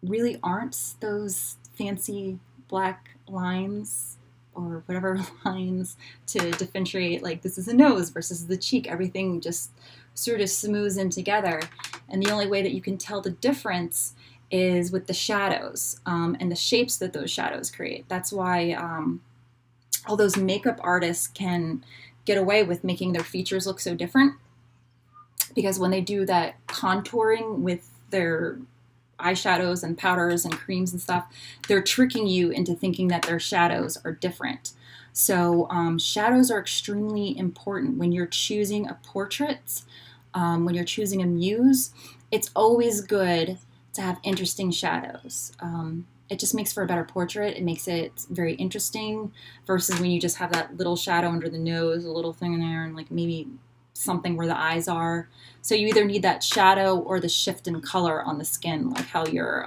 [SPEAKER 1] really aren't those fancy black lines or whatever lines to differentiate, like this is a nose versus the cheek. Everything just sort of smooths in together. And the only way that you can tell the difference is with the shadows and the shapes that those shadows create. That's why all those makeup artists can get away with making their features look so different, because when they do that contouring with their eyeshadows and powders and creams and stuff, they're tricking you into thinking that their shadows are different. So shadows are extremely important when you're choosing a portrait, when you're choosing a muse. It's always good to have interesting shadows. It just makes for a better portrait. It makes it very interesting versus when you just have that little shadow under the nose, a little thing in there, and like maybe something where the eyes are. So you either need that shadow or the shift in color on the skin, like how your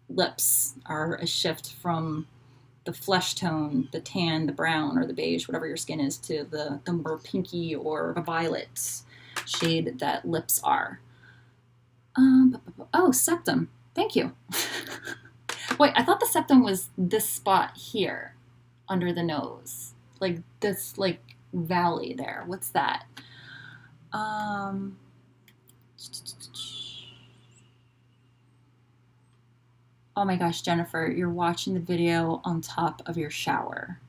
[SPEAKER 1] lips are a shift from the flesh tone, the tan, the brown, or the beige, whatever your skin is, to the more pinky or violet shade that lips are. Oh, septum. Thank you. Wait, I thought the septum was this spot here under the nose. Like this, like, valley there. What's that? Oh my gosh, Jennifer, you're watching the video on top of your shower.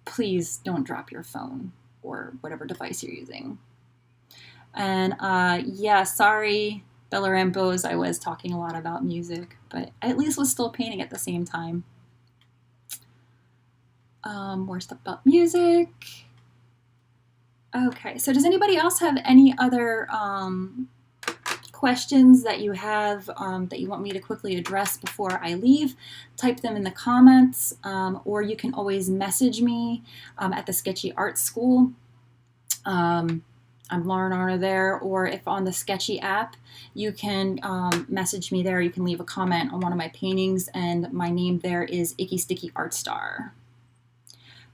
[SPEAKER 1] Please don't drop your phone or whatever device you're using. And yeah, sorry, Bella Rambos, I was talking a lot about music, but I at least was still painting at the same time. More stuff about music. Okay, so does anybody else have any other questions that you have that you want me to quickly address before I leave? Type them in the comments, or you can always message me at the Sketchy Art School. I'm Lauren Arno there, or if on the Sketchy app, you can message me there. You can leave a comment on one of my paintings, and my name there is Icky Sticky Art Star.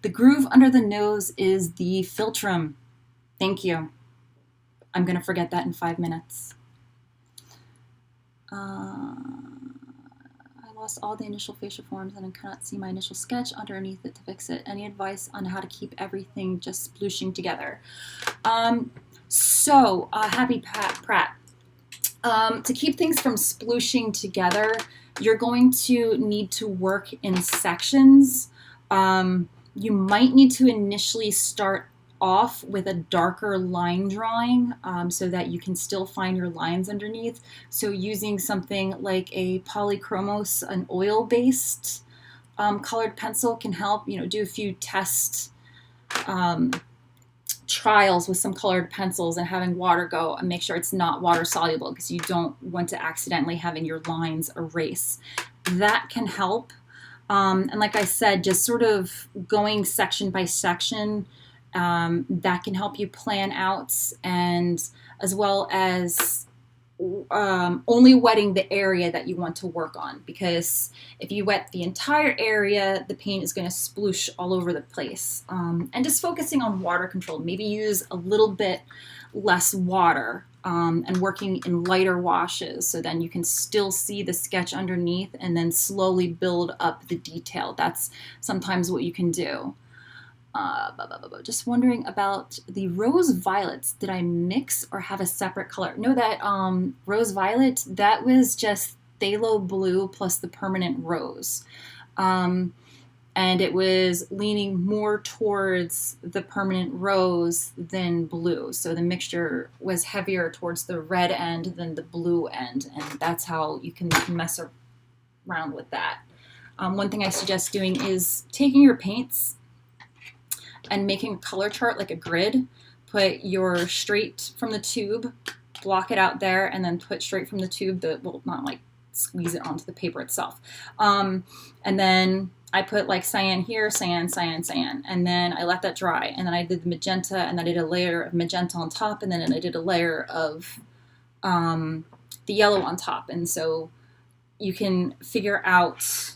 [SPEAKER 1] The groove under the nose is the philtrum. Thank you. I'm going to forget that in 5 minutes. I lost all the initial facial forms and I cannot see my initial sketch underneath it to fix it. Any advice on how to keep everything just splooshing together? Happy Pratt. To keep things from splooshing together, you're going to need to work in sections. You might need to initially start off with a darker line drawing so that you can still find your lines underneath. So using something like a polychromos, an oil-based colored pencil can help, do a few test trials with some colored pencils and having water go and make sure it's not water soluble because you don't want to accidentally having your lines erase. That can help. And like I said, just sort of going section by section, that can help you plan out, and as well as only wetting the area that you want to work on, because if you wet the entire area, the paint is going to sploosh all over the place. And just focusing on water control, maybe use a little bit less water and working in lighter washes, so then you can still see the sketch underneath and then slowly build up the detail. That's sometimes what you can do. Just wondering about the rose violets. Did I mix or have a separate color? No, that rose violet, that was just phthalo blue plus the permanent rose. And it was leaning more towards the permanent rose than blue. So the mixture was heavier towards the red end than the blue end. And that's how you can mess around with that. One thing I suggest doing is taking your paints and making a color chart, like a grid. Put your straight from the tube, block it out there, and then put straight from the tube, well, not like squeeze it onto the paper itself. And then I put like cyan here, cyan, cyan, cyan, and then I let that dry. And then I did the magenta, and then I did a layer of magenta on top, and then I did a layer of the yellow on top. And so you can figure out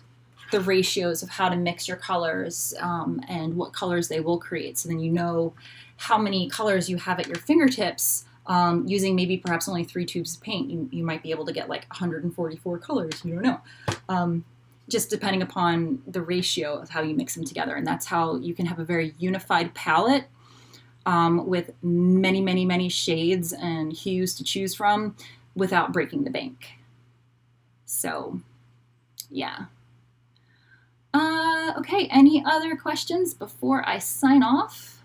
[SPEAKER 1] the ratios of how to mix your colors and what colors they will create. So then you know how many colors you have at your fingertips using maybe perhaps only 3 tubes of paint. You might be able to get like 144 colors, you don't know. Just depending upon the ratio of how you mix them together. And that's how you can have a very unified palette with many, many, many shades and hues to choose from without breaking the bank. So, yeah. Okay, any other questions before I sign off?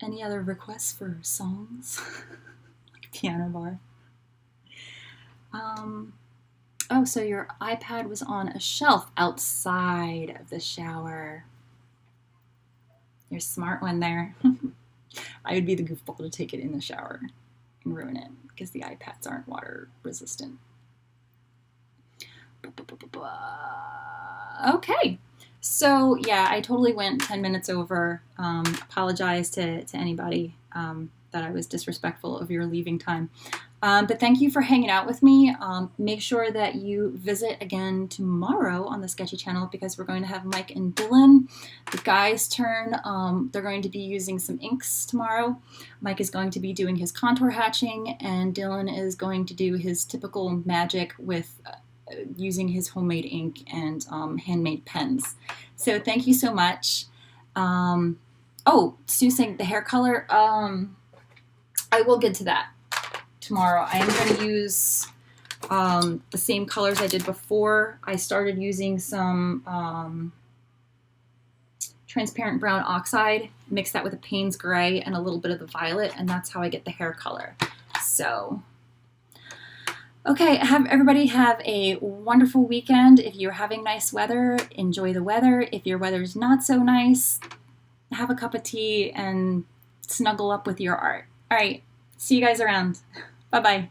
[SPEAKER 1] Any other requests for songs? Like piano bar. Oh, so your iPad was on a shelf outside of the shower. You're a smart one there. I would be the goofball to take it in the shower and ruin it because the iPads aren't water resistant. Okay, so yeah, I totally went 10 minutes over. Apologize to anybody that I was disrespectful of your leaving time. But thank you for hanging out with me. Make sure that you visit again tomorrow on the Sketchy channel because we're going to have Mike and Dylan. The guys' turn. They're going to be using some inks tomorrow. Mike is going to be doing his contour hatching, and Dylan is going to do his typical magic with using his homemade ink and handmade pens. So thank you so much. Oh, Sue saying the hair color. I will get to that tomorrow. I am going to use the same colors I did before. I started using some transparent brown oxide, mix that with a Payne's gray and a little bit of the violet, and that's how I get the hair color. So, okay, everybody have a wonderful weekend. If you're having nice weather, enjoy the weather. If your weather's not so nice, have a cup of tea and snuggle up with your art. All right, see you guys around. Bye-bye.